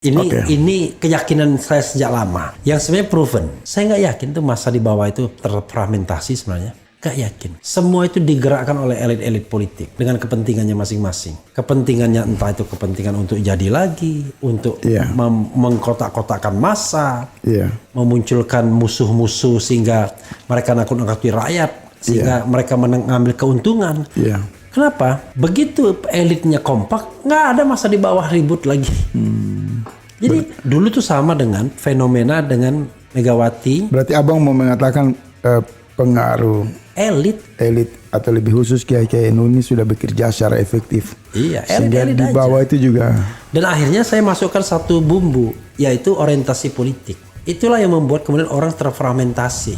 Ini keyakinan saya sejak lama. Yang sebenarnya proven. Saya nggak yakin tuh masa di bawah itu terfragmentasi sebenarnya. Nggak yakin. Semua itu digerakkan oleh elit-elit politik dengan kepentingannya masing-masing. Kepentingannya entah itu kepentingan untuk jadi lagi, untuk mengkotak-kotakan massa, memunculkan musuh-musuh sehingga mereka nakut-nakuti rakyat, sehingga mereka mengambil keuntungan. Kenapa? Begitu elitnya kompak, nggak ada masa di bawah ribut lagi. Jadi dulu tuh sama dengan fenomena dengan Megawati. Berarti abang mau mengatakan pengaruh elit atau lebih khusus kiai-kiai NU ini sudah bekerja secara efektif. Iya, sehingga di bawah itu juga. Dan akhirnya saya masukkan satu bumbu, yaitu orientasi politik. Itulah yang membuat kemudian orang terfragmentasi.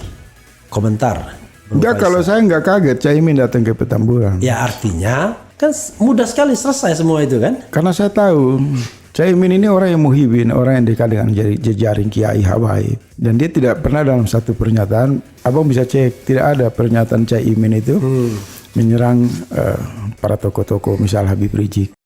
Komentar. Enggak, kalau saya nggak kaget Caimin datang ke Petamburan. Ya artinya kan mudah sekali selesai semua itu kan. Karena saya tahu Caimin ini orang yang muhibin, orang yang dekat dengan jejaring kiai habaib. Dan dia tidak pernah dalam satu pernyataan, abang bisa cek, tidak ada pernyataan Caimin itu menyerang para tokoh-tokoh misal Habib Rizik.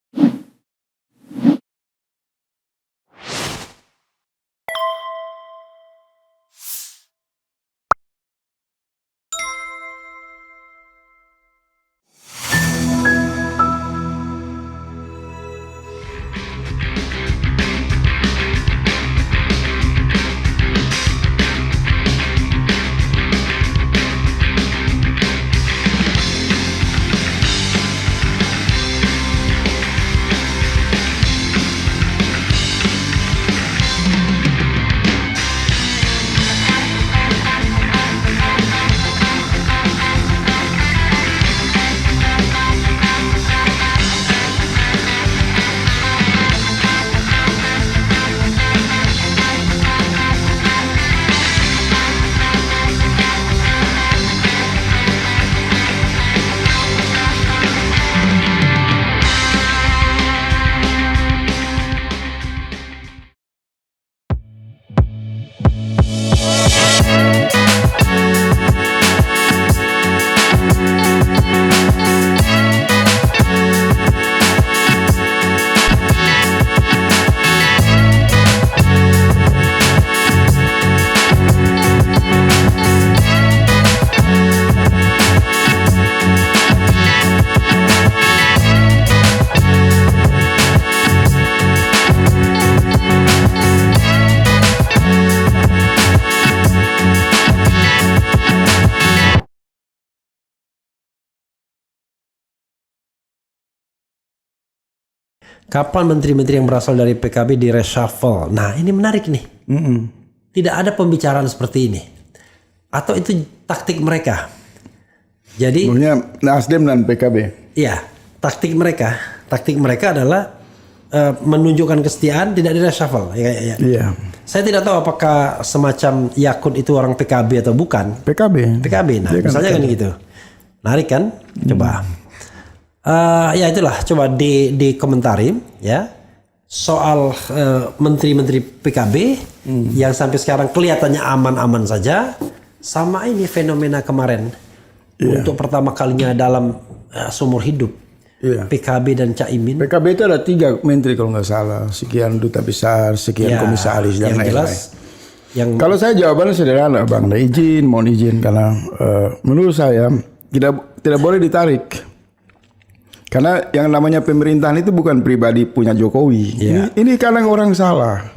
Kapan menteri-menteri yang berasal dari PKB di reshuffle? Nah ini menarik nih. Tidak ada pembicaraan seperti ini. Atau itu taktik mereka? Jadi Nasdem dan PKB. Iya, taktik mereka. Taktik mereka adalah menunjukkan kesetiaan tidak di reshuffle. Iya. Saya tidak tahu apakah semacam Yakut itu orang PKB atau bukan. PKB. Nah misalnya kan gitu. Menarik kan? Coba. Ya itulah, coba dikomentari ya soal menteri-menteri PKB yang sampai sekarang kelihatannya aman-aman saja, sama ini fenomena kemarin untuk pertama kalinya dalam seumur hidup PKB dan Caimin. PKB itu ada 3 menteri kalau nggak salah, sekian duta besar, sekian komisaris dan lain-lain. Kalau saya jawabannya sederhana, Bang, mohon izin karena menurut saya tidak boleh ditarik. Karena yang namanya pemerintahan itu bukan pribadi punya Jokowi. Ini kadang orang salah.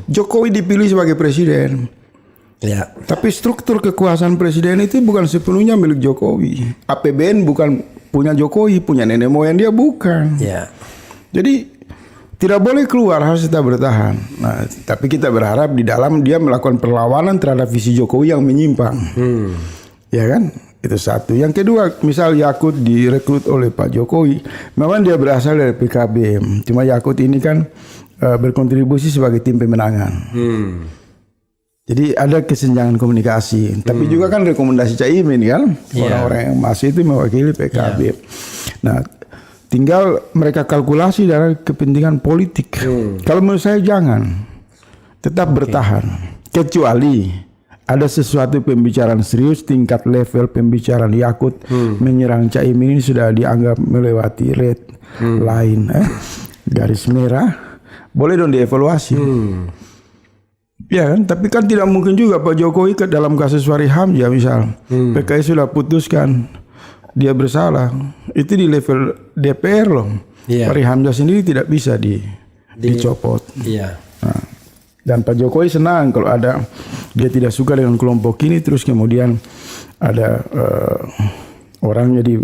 Jokowi dipilih sebagai presiden. Tapi struktur kekuasaan presiden itu bukan sepenuhnya milik Jokowi. APBN bukan punya Jokowi, punya nenek moyang dia bukan. Jadi tidak boleh keluar, harus tetap bertahan. Nah, tapi kita berharap di dalam dia melakukan perlawanan terhadap visi Jokowi yang menyimpang. Ya kan? Itu satu. Yang kedua, misal Yakut direkrut oleh Pak Jokowi, memang dia berasal dari PKB. Cuma Yakut ini kan berkontribusi sebagai tim pemenangan. Jadi ada kesenjangan komunikasi. Tapi juga kan rekomendasi Caimin kan, orang-orang yang masih itu mewakili PKB. Nah, tinggal mereka kalkulasi dari kepentingan politik. Kalau menurut saya jangan, tetap bertahan. Kecuali ada sesuatu pembicaraan serius, tingkat level pembicaraan Yakut menyerang Caimin ini sudah dianggap melewati red line, garis merah, boleh dong dievaluasi. Ya kan, tapi kan tidak mungkin juga Pak Jokowi ke dalam kasus Fahri Hamzah misal, PKS sudah putuskan dia bersalah, itu di level DPR loh. Fahri Hamzah sendiri tidak bisa dicopot. Nah, dan Pak Jokowi senang kalau ada dia tidak suka dengan kelompok ini, terus kemudian ada orangnya di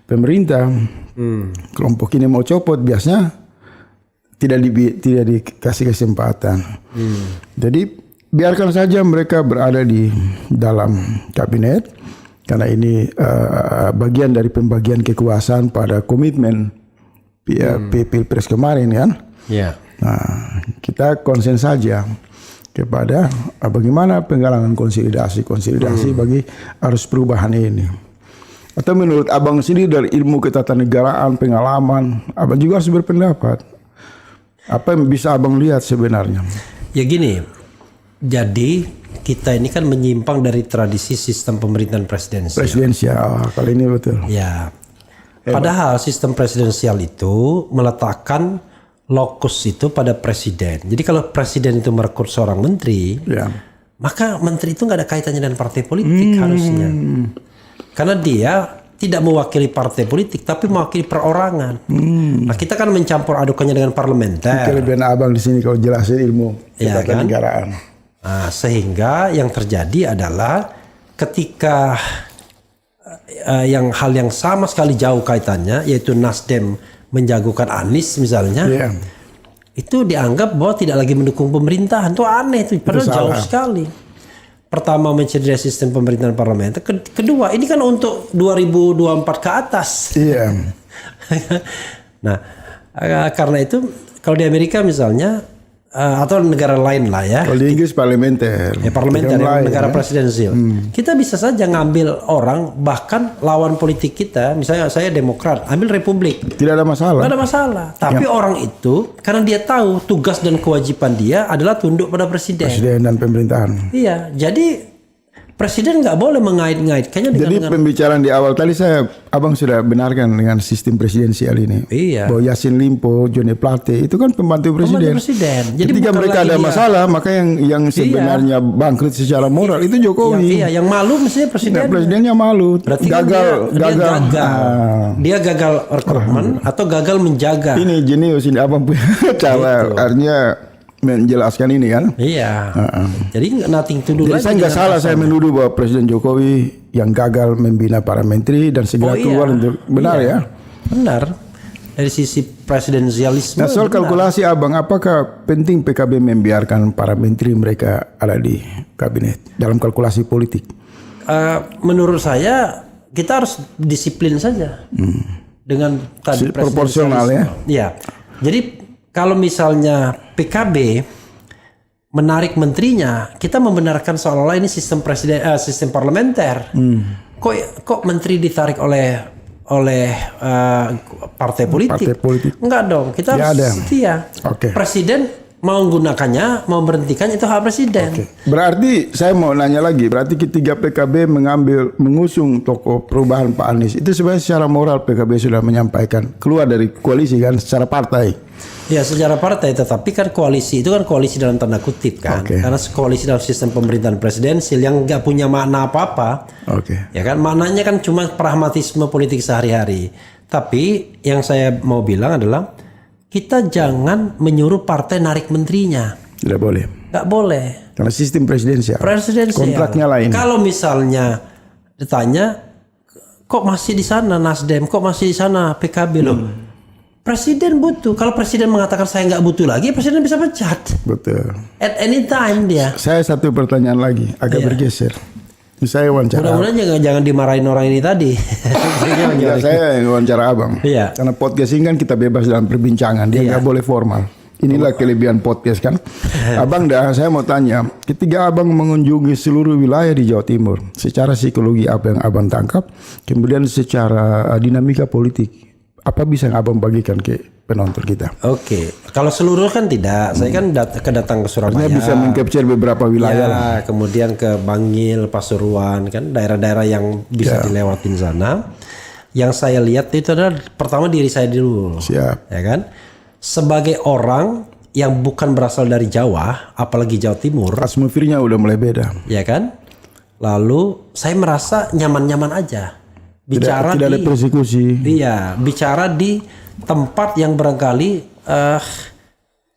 pemerintah, kelompok ini mau copot, biasanya tidak dikasih kesempatan. Jadi biarkan saja mereka berada di dalam kabinet, karena ini bagian dari pembagian kekuasaan pada komitmen Pilpres kemarin kan. Nah, kita konsen saja kepada bagaimana penggalangan konsolidasi bagi arus perubahan ini. Atau menurut abang sendiri dari ilmu ketatanegaraan, pengalaman, abang juga harus berpendapat. Apa yang bisa abang lihat sebenarnya? Ya gini, jadi kita ini kan menyimpang dari tradisi sistem pemerintahan presidensial. Presidensial, kali ini betul. Ya, padahal sistem presidensial itu meletakkan lokus itu pada presiden. Jadi kalau presiden itu merekrut seorang menteri, maka menteri itu nggak ada kaitannya dengan partai politik harusnya. Karena dia tidak mewakili partai politik, tapi mewakili perorangan. Nah, kita kan mencampur adukannya dengan parlementer. Kelebihan abang di sini kalau jelasin ilmu ketatanegaraan. Nah, sehingga yang terjadi adalah ketika hal yang sama sekali jauh kaitannya, yaitu Nasdem menjagokan Anies misalnya, itu dianggap bahwa tidak lagi mendukung pemerintahan. Itu aneh, itu padahal jauh sekali. Pertama, mencederai sistem pemerintahan parlementer. Kedua, ini kan untuk 2024 ke atas. Nah, karena itu kalau di Amerika misalnya atau negara lain lah ya. Kalau di Inggris parlementer. Parlementer negara presidensial. Kita bisa saja ngambil orang, bahkan lawan politik kita, misalnya saya Demokrat, ambil Republik. Tidak ada masalah. Tidak ada masalah. Tapi orang itu karena dia tahu tugas dan kewajiban dia adalah tunduk pada presiden. Presiden dan pemerintahan. Iya, jadi presiden nggak boleh mengait-ngaitkannya dengan. Jadi pembicaraan di awal tadi abang sudah benarkan dengan sistem presidensial ini. Bahwa Yassin Limpo, Johnny Plate itu kan pembantu presiden. Jadi ketika mereka ada masalah, maka yang sebenarnya bangkrut secara moral itu Jokowi. Yang malu mestinya presiden. Nah, presidennya malu. Berarti gagal. Dia gagal rekrutmen atau gagal menjaga. Ini jenius ini abang punya cara. Artinya menjelaskan ini kan. Jadi nothing to do. Jadi saya nggak salah saya menuduh bahwa Presiden Jokowi yang gagal membina para menteri dan segera keluar untuk benar ya. Benar. Dari sisi presidensialisme. Nah, soal kalkulasi abang, apakah penting PKB membiarkan para menteri mereka ada di kabinet dalam kalkulasi politik? Menurut saya kita harus disiplin saja dengan tadi proporsional ya. Iya. Jadi kalau misalnya PKB menarik menterinya, kita membenarkan seolah-olah ini sistem sistem parlementer. Kok menteri ditarik oleh partai politik? Enggak dong. Kita harus setia. Presiden mau menggunakannya, mau berhentikannya itu hak presiden. Berarti saya mau nanya lagi, berarti ketika PKB mengusung tokoh perubahan Pak Anies, itu sebenarnya secara moral PKB sudah menyampaikan keluar dari koalisi kan secara partai. Ya secara partai, tetapi kan koalisi itu kan koalisi dalam tanda kutip kan, karena koalisi dalam sistem pemerintahan presidensial yang nggak punya makna apa-apa, ya kan maknanya kan cuma pragmatisme politik sehari-hari. Tapi yang saya mau bilang adalah kita jangan menyuruh partai narik menterinya. Tidak boleh. Nggak boleh. Karena sistem presidensial. Kontraknya lain. Kalau misalnya ditanya, kok masih di sana Nasdem, kok masih di sana PKB loh. Presiden butuh. Kalau presiden mengatakan saya nggak butuh lagi, presiden bisa pecat. Betul. At any time dia. Saya satu pertanyaan lagi, agak bergeser. Saya wawancara. Mudah-mudahan jangan dimarahin orang ini tadi. Saya yang wawancara abang. Karena podcast ini kan kita bebas dalam perbincangan, dia nggak boleh formal. Inilah kelebihan podcast kan. Abang saya mau tanya, ketika abang mengunjungi seluruh wilayah di Jawa Timur, secara psikologi apa yang abang tangkap, kemudian secara dinamika politik, apa bisa yang abang bagikan ke penonton kita? Kalau seluruh kan tidak. Saya kan datang ke Surabaya. Bisa mengcapture beberapa wilayah lah. Kemudian ke Bangil, Pasuruan, kan daerah-daerah yang bisa dilewatin sana. Yang saya lihat itu adalah pertama diri saya dulu. Siap. Ya kan? Sebagai orang yang bukan berasal dari Jawa, apalagi Jawa Timur, atmosfernya udah mulai beda. ya kan? Lalu saya merasa nyaman-nyaman aja bicara tidak ada persekusi. Iya, bicara di tempat yang barangkali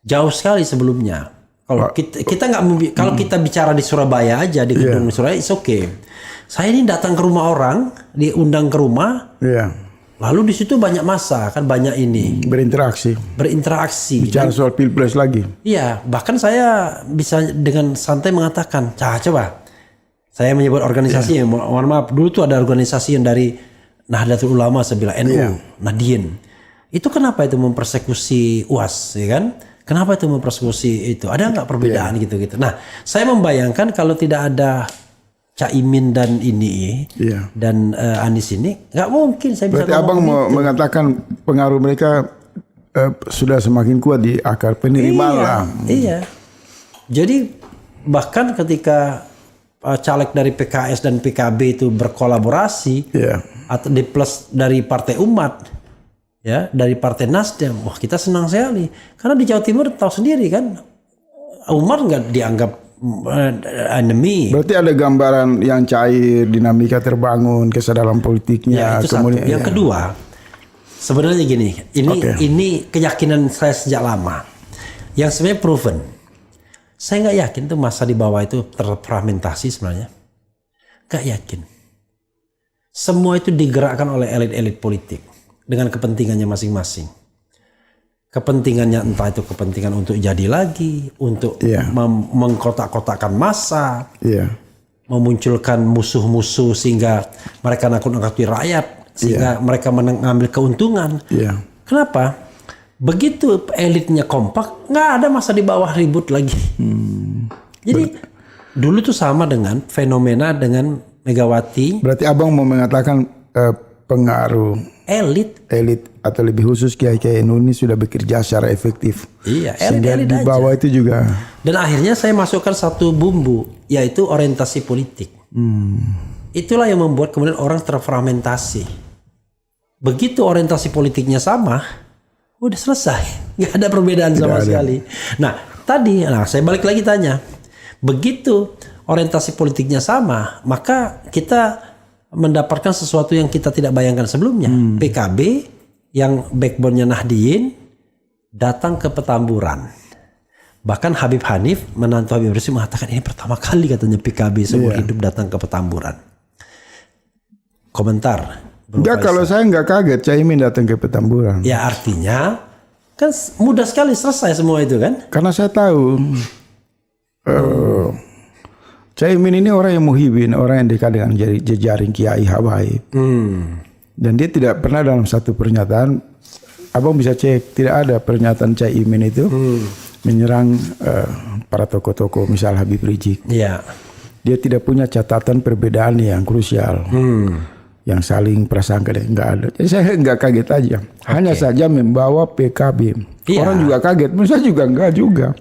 jauh sekali sebelumnya. Kalau kita nggak, kalau kita bicara di Surabaya aja, di gedung Surabaya, it's okay. Saya ini datang ke rumah orang, diundang ke rumah. Iya. Lalu di situ banyak massa, kan banyak ini Berinteraksi. Bicara soal pilpres lagi. Iya, bahkan saya bisa dengan santai mengatakan, coba saya menyebut organisasi, mohon maaf, dulu tuh ada organisasi yang dari Nahdlatul Ulama, saya bilang NU, Nahdien. Itu kenapa itu mempersekusi UAS, ya kan? Kenapa itu mempersekusi itu? Ada nggak perbedaan gitu-gitu? Nah, saya membayangkan kalau tidak ada Caimin dan ini dan Anies ini, nggak mungkin saya bisa. Berarti abang mau mengatakan pengaruh mereka sudah semakin kuat di akar penerimaan lah. Iya. Jadi bahkan ketika caleg dari PKS dan PKB itu berkolaborasi, atau di plus dari Partai Umat, ya, dari Partai Nasdem, wah kita senang sekali. Karena di Jawa Timur tahu sendiri kan, Umat nggak dianggap enemy. Berarti ada gambaran yang cair, dinamika terbangun, kesadaran politiknya. Ya, itu kemudian, satu. Yang kedua, sebenarnya gini, ini keyakinan saya sejak lama, yang sebenarnya proven. Saya nggak yakin tuh masa di bawah itu terfragmentasi sebenarnya. Nggak yakin. Semua itu digerakkan oleh elit-elit politik dengan kepentingannya masing-masing. Kepentingannya entah itu kepentingan untuk jadi lagi, untuk mengkotak-kotakan massa, memunculkan musuh-musuh sehingga mereka nakut-nakuti rakyat, sehingga mereka mengambil keuntungan. Kenapa? Begitu elitnya kompak, nggak ada masa di bawah ribut lagi. Jadi dulu tuh sama dengan fenomena dengan Megawati. Berarti abang mau mengatakan pengaruh elit atau lebih khusus kiai-kiai NU ini sudah bekerja secara efektif. Iya, elit di bawah aja. Itu juga. Dan akhirnya saya masukkan satu bumbu, yaitu orientasi politik. Itulah yang membuat kemudian orang terfragmentasi. Begitu orientasi politiknya sama, udah selesai, nggak ada perbedaan sama sekali. Nah, saya balik lagi tanya, begitu orientasi politiknya sama, maka kita mendapatkan sesuatu yang kita tidak bayangkan sebelumnya. PKB yang backbone-nya Nahdien datang ke Petamburan. Bahkan Habib Hanif, menantu Habib Rizik, mengatakan ini pertama kali katanya PKB seumur hidup datang ke Petamburan. Komentar. Enggak, kalau saya nggak kaget Caimin datang ke Petamburan. Ya artinya kan mudah sekali selesai semua itu kan. Karena saya tahu Caimin ini orang yang muhibin, orang yang dekat dengan jejaring Kiai Habaib. Dan dia tidak pernah dalam satu pernyataan, abang bisa cek, tidak ada pernyataan Caimin itu menyerang para tokoh-tokoh, misal Habib Rizik. Dia tidak punya catatan perbedaan yang krusial, yang saling prasangka, nggak ada. Jadi saya nggak kaget aja. Hanya saja membawa PKB. Orang juga kaget, saya juga enggak juga.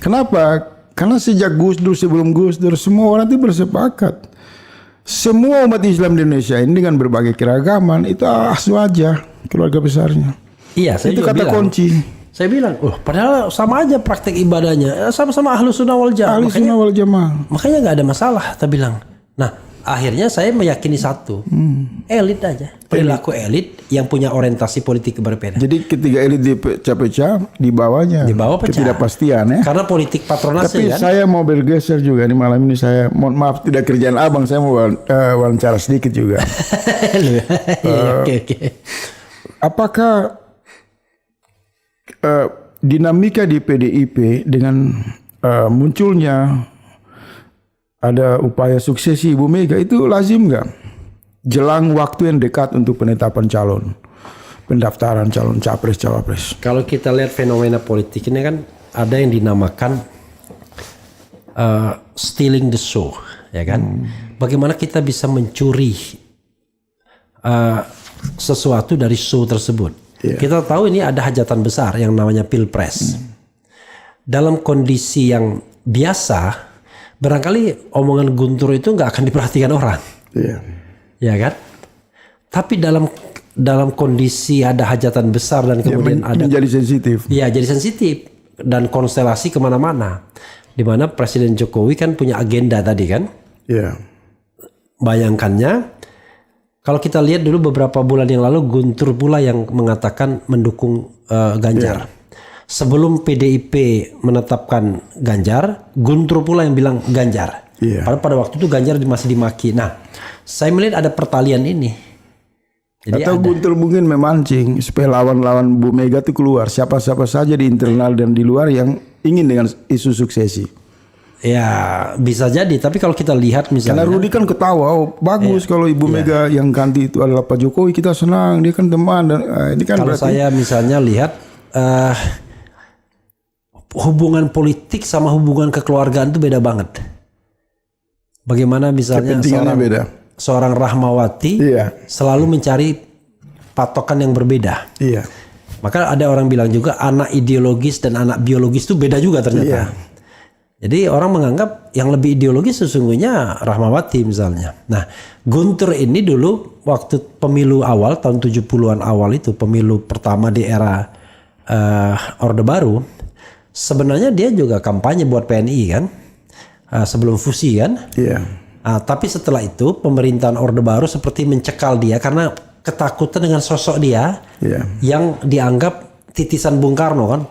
Kenapa? Karena sejak Gus Dur, sebelum Gus Dur, semua orang itu bersepakat. Semua umat Islam di Indonesia ini dengan berbagai keragaman, itu aja keluarga besarnya. Iya, saya itu juga kata bilang, kunci. Saya bilang, padahal sama aja praktek ibadahnya, sama-sama Ahlus Sunnah wal Jamaah. Ahlus Sunnah wal Jamaah. Makanya nggak ada masalah, kita bilang. Nah, akhirnya saya meyakini satu, elit aja, perilaku elit yang punya orientasi politik berbeda. Jadi ketika elit dipecah-pecah, di bawahnya ketidakpastian ya. Karena politik patronase. Tapi kan? Saya mau bergeser juga nih malam ini, saya mohon maaf tidak kerjaan abang, saya mau wawancara sedikit juga. Apakah dinamika di PDIP dengan munculnya ada upaya suksesi Ibu Mega itu lazim nggak? Jelang waktu yang dekat untuk penetapan calon, pendaftaran calon capres cawapres. Kalau kita lihat fenomena politik ini kan ada yang dinamakan stealing the show, ya kan? Bagaimana kita bisa mencuri sesuatu dari show tersebut? Kita tahu ini ada hajatan besar yang namanya pilpres. Dalam kondisi yang biasa, barangkali omongan Guntur itu nggak akan diperhatikan orang, ya kan? Tapi dalam kondisi ada hajatan besar dan kemudian ada menjadi sensitif. Iya, jadi sensitif. dan konstelasi kemana-mana. Di mana Presiden Jokowi kan punya agenda tadi kan. Iya. Bayangkannya, kalau kita lihat dulu beberapa bulan yang lalu Guntur pula yang mengatakan mendukung Ganjar. Sebelum PDIP menetapkan Ganjar, Guntur pula yang bilang Ganjar. Padahal pada waktu itu Ganjar masih dimaki. Nah, saya melihat ada pertalian ini. Jadi atau Guntur mungkin memancing supaya lawan-lawan Bu Mega itu keluar. Siapa-siapa saja di internal dan di luar yang ingin dengan isu suksesi. Ya bisa jadi. Tapi kalau kita lihat misalnya. Karena Rudi kan ketawa, bagus kalau Ibu Mega yang ganti itu adalah Pak Jokowi, kita senang, dia kan teman. Dan, ini kan kalau saya misalnya lihat hubungan politik sama hubungan kekeluargaan itu beda banget. Bagaimana misalnya seorang Rahmawati selalu mencari patokan yang berbeda. Iya. Maka ada orang bilang juga anak ideologis dan anak biologis itu beda juga ternyata. Iya. Jadi orang menganggap yang lebih ideologis sesungguhnya Rahmawati misalnya. Nah, Guntur ini dulu waktu pemilu awal tahun 70-an awal itu, pemilu pertama di era Orde Baru, sebenarnya dia juga kampanye buat PNI kan, sebelum fusi kan. Iya. Tapi setelah itu pemerintahan Orde Baru seperti mencekal dia karena ketakutan dengan sosok dia yang dianggap titisan Bung Karno kan,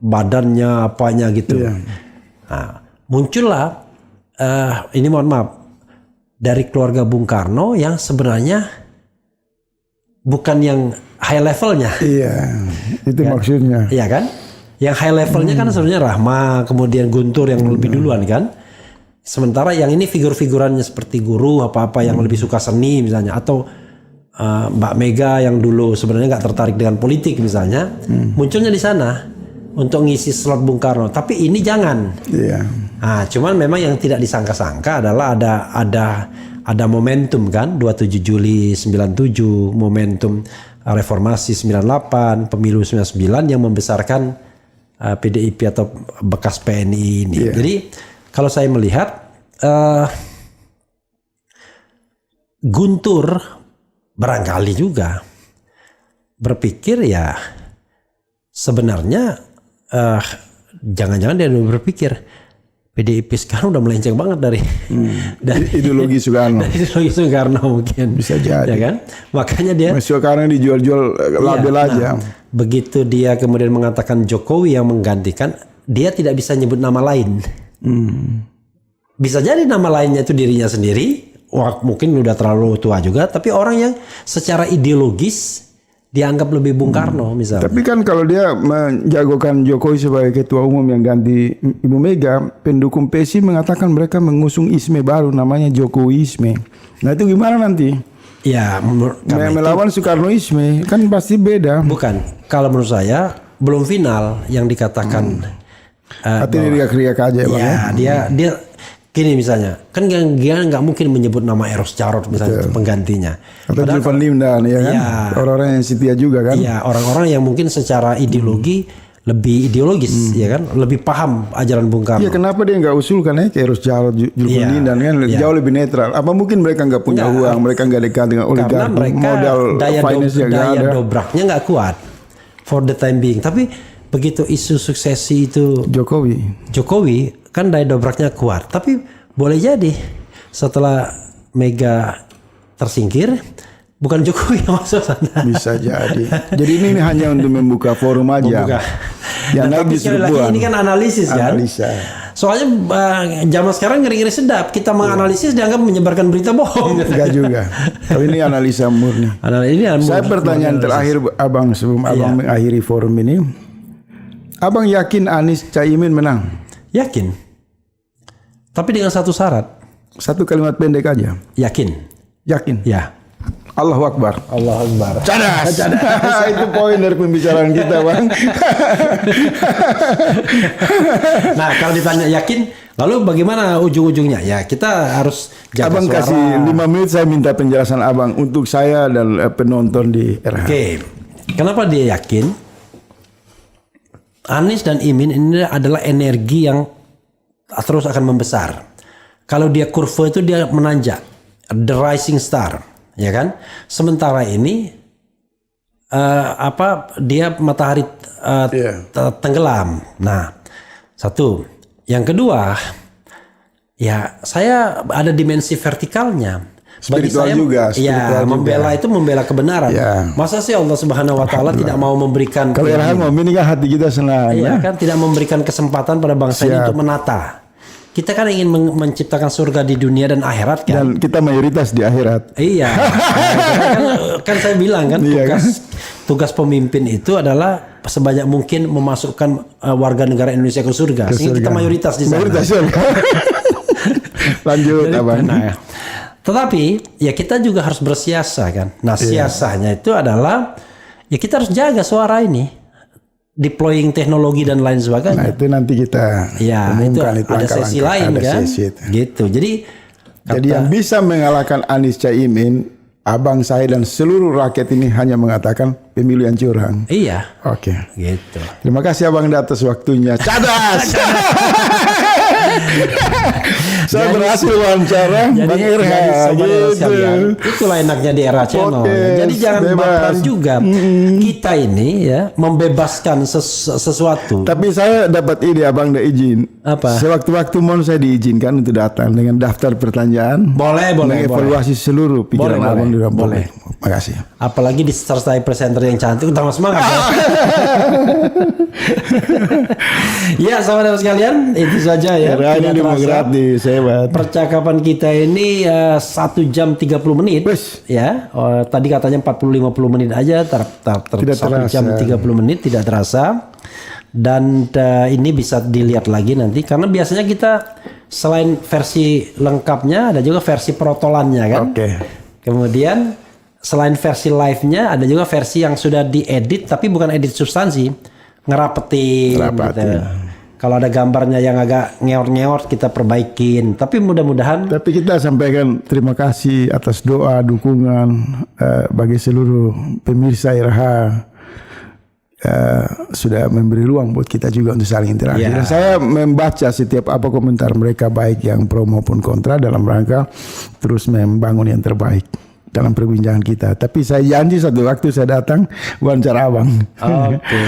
badannya apanya gitu. Nah, muncullah ini mohon maaf dari keluarga Bung Karno yang sebenarnya bukan yang high levelnya. Iya, itu kan? Maksudnya. Iya kan? Yang high levelnya kan sebenarnya Rahma, kemudian Guntur yang lebih duluan kan. Sementara yang ini figur-figurannya seperti guru apa-apa yang lebih suka seni misalnya, atau Mbak Mega yang dulu sebenarnya nggak tertarik dengan politik misalnya, munculnya di sana untuk ngisi slot Bung Karno. Tapi ini jangan. Iya. Nah, cuman memang yang tidak disangka-sangka adalah ada momentum kan, 27 Juli 97, momentum reformasi 98, pemilu 99 yang membesarkan PDIP atau bekas PNI ini. Jadi kalau saya melihat Guntur barangkali juga berpikir ya sebenarnya jangan-jangan dia berpikir PDIP sekarang udah melenceng banget dari ideologi Soekarno. Dari ideologi Soekarno mungkin. Bisa jadi. Ya kan? Makanya dia Soekarno dijual-jual label aja. Begitu dia kemudian mengatakan Jokowi yang menggantikan, dia tidak bisa nyebut nama lain. Bisa jadi nama lainnya itu dirinya sendiri, mungkin udah terlalu tua juga, tapi orang yang secara ideologis dianggap lebih Bung Karno misalnya. Tapi kan kalau dia menjagokan Jokowi sebagai ketua umum yang ganti Ibu Mega, pendukung PSI mengatakan mereka mengusung isme baru namanya Jokowisme. Nah itu gimana nanti? Ya, melawan Soekarnoisme kan pasti beda. Bukan, kalau menurut saya belum final yang dikatakan. Artinya riak-riak aja ya, Bang. Ya, dia gini misalnya, kan dia nggak mungkin menyebut nama Eros Jarot misalnya untuk penggantinya. Atau Julvan Limdan ya kan, orang-orang yang setia juga kan. Iya, orang-orang yang mungkin secara ideologi lebih ideologis ya kan, lebih paham ajaran Bung Karno. Iya, kenapa dia nggak usulkan ke Eros Jarot, Julvan Limdan kan jauh lebih netral. Apa mungkin mereka nggak punya uang, mereka nggak dekat dengan oligarki, modal daya dobraknya nggak kuat for the time being. Tapi begitu isu suksesi itu Jokowi kan daya dobraknya kuat, tapi boleh jadi setelah Mega tersingkir bukan Jokowi yang masuk sana. Bisa jadi. Jadi ini hanya untuk membuka forum aja. Yang tapi sekali lagi ini kan analisis kan. Soalnya zaman sekarang ngeri-ngeri sedap. Kita menganalisis dianggap menyebarkan berita bohong. Enggak juga. Tapi ini analisa murni. Saya pertanyaan terakhir Abang sebelum Abang mengakhiri forum ini. Abang yakin Anies Caimin menang? Yakin. Tapi dengan satu syarat. Satu kalimat pendek aja. Yakin. Ya. Allahu Akbar. Allahu Akbar. Cadas. Itu poin dari pembicaraan kita, Bang. Nah, kalau ditanya yakin, lalu bagaimana ujung-ujungnya? Ya, kita harus jaga Abang suara. Kasih 5 menit saya minta penjelasan Abang untuk saya dan penonton di RH. Oke. Kenapa dia yakin? Anies dan Imin ini adalah energi yang terus akan membesar. Kalau dia kurva itu dia menanjak, the rising star, ya kan? Sementara ini dia matahari tenggelam. Nah, satu. Yang kedua, ya saya ada dimensi vertikalnya. Bagi Spiritual saya juga, ya membela juga. itu membela kebenaran. Ya. Masa sih Allah Subhanahu wa taala tidak mau memberikan Kalau Irham mau ini kan hati kita senang. iya kan tidak memberikan kesempatan pada bangsa ini untuk menata. Kita kan ingin menciptakan surga di dunia dan akhirat kan. Dan kita mayoritas di akhirat. Iya. kan saya bilang kan tugas pemimpin itu adalah sebanyak mungkin memasukkan warga negara Indonesia ke surga. Sehingga kita mayoritas di sana. Mayoritas surga. Lanjut Abang. Nah, tetapi ya kita juga harus bersiasa kan. Nah, siasahnya itu adalah ya kita harus jaga suara ini, deploying teknologi dan lain sebagainya. Nah, itu nanti kita umumkan itu ada sesi lain kan. Gitu. Jadi yang bisa mengalahkan Anies Caimin, abang saya dan seluruh rakyat ini hanya mengatakan pemilu yang curang. Iya. Oke. Gitu. Terima kasih Abang atas waktunya. Cadas. Saya berhasil wawancara Bang Irham gitu. Itulah enaknya di era channel. Jadi jangan baperan juga. Kita ini ya membebaskan sesuatu. Tapi saya dapat ide Abang udah izin. Apa? Sewaktu-waktu mau saya diizinkan untuk datang dengan daftar pertanyaan. Boleh. Mengevaluasi seluruh pikiran Abang di dalam. Boleh. Makasih. Apalagi disertai presenter yang cantik, utama semangat. Ya, sahabat sekalian, itu saja ya. Ini demokratis, hebat. Percakapan kita ini 1 jam 30 menit. Ya, tadi katanya 40-50 menit aja, 1 jam 30 menit tidak terasa. Dan ini bisa dilihat lagi nanti, karena biasanya kita selain versi lengkapnya ada juga versi protolannya kan. Oke. Kemudian selain versi live-nya ada juga versi yang sudah diedit tapi bukan edit substansi, ngerapetin. Gitu. Kalau ada gambarnya yang agak ngeor-ngeor kita perbaikin. Tapi mudah-mudahan. Tapi kita sampaikan terima kasih atas doa, dukungan bagi seluruh pemirsa Irha. Sudah memberi ruang buat kita juga untuk saling interaksi. Dan saya membaca setiap apa komentar mereka baik yang pro maupun kontra dalam rangka terus membangun yang terbaik dalam perbincangan kita. Tapi saya janji satu waktu saya datang wawancara Abang. Oke.